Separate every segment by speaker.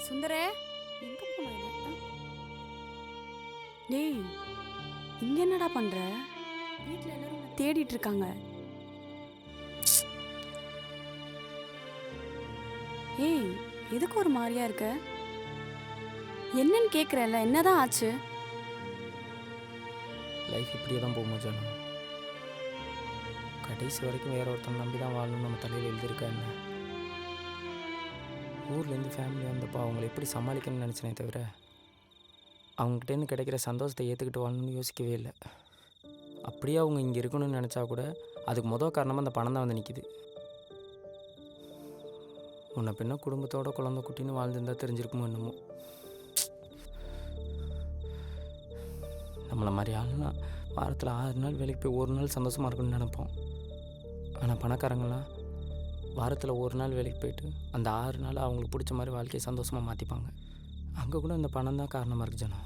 Speaker 1: சுந்தரே, எங்க போன இவன்? டேய், இங்க என்னடா பண்ற? வீட்ல எல்லாரும் உன்னை தேடிட்டு இருக்காங்க. ஏய், எதுக்கு ஒரு மாதிரியா இருக்க? என்னன்னு கேக்குறேன்ல, என்னதான் ஆச்சு?
Speaker 2: லைஃப் இப்படியே தான் போகும் ஜானு. கடைசி வரைக்கும் வேற ஒருத்தன் நம்பி தான் வாழணும்னு நம்ம தலையில் எழுதியிருக்கா என்ன? ஊர்லேருந்து ஃபேமிலி வந்தப்போ அவங்கள எப்படி சமாளிக்கணும்னு நினச்சினே தவிர அவங்ககிட்டேருந்து கிடைக்கிற சந்தோஷத்தை ஏற்றுக்கிட்டு வாழணும்னு யோசிக்கவே இல்லை. அப்படியே அவங்க இங்கே இருக்கணும்னு நினச்சா கூட அதுக்கு மொதல் காரணமாக அந்த பணம் தான் வந்து நிற்கிது. உன்னை பின்ன குடும்பத்தோட குழந்தை குட்டின்னு வாழ்ந்துருந்தா தெரிஞ்சிருக்குமோ என்னமோ. நம்மளை மாதிரி ஆளுனா வாரத்தில் 6 நாள் வேலைக்கு போய் ஒரு நாள் சந்தோஷமாக இருக்கணும்னு நினைப்போம். ஆனால் பணக்காரங்களாம் வாரத்தில் ஒரு நாள் வேலைக்கு போயிட்டு அந்த 6 நாள் அவங்களுக்கு பிடிச்ச மாதிரி வாழ்க்கையை சந்தோஷமாக மாற்றிப்பாங்க. அங்கே கூட இந்த பணம் தான் காரணமாக இருக்குது ஜனம்.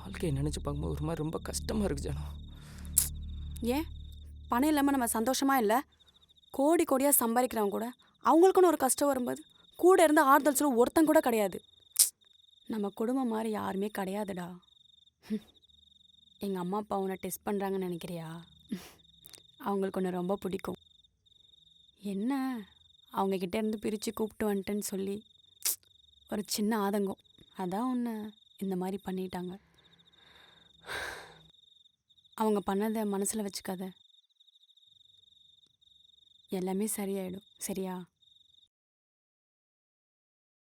Speaker 2: வாழ்க்கையை நினச்சி பார்க்கும்போது ஒரு மாதிரி ரொம்ப கஷ்டமாக இருக்குது ஜனம்.
Speaker 1: ஏன் பணம் இல்லாமல் நம்ம சந்தோஷமா இல்லை? கோடி கோடியாக சம்பாதிக்கிறவங்க கூட அவங்களுக்குன்னு ஒரு கஷ்டம் வரும்போது கூட இருந்து ஆறுதல் சொல்ல ஒருத்தன் கூட கிடையாது. நம்ம குடும்பம் மாதிரி யாருமே கிடையாதுடா. எங்கள் அம்மா அப்பா உன்னை டெஸ்ட் பண்ணுறாங்கன்னு நினைக்கிறியா? அவங்களுக்கு ஒன்று ரொம்ப பிடிக்கும். என்ன அவங்கக்கிட்ட இருந்து பிரித்து கூப்பிட்டு வந்துட்டேன்னு சொல்லி ஒரு சின்ன ஆதங்கம். அதான் உன்னை இந்த மாதிரி பண்ணிட்டாங்க. அவங்க பண்ணதை மனசில் வச்சுக்காத. எல்லாமே சரியாயிடும், சரியா?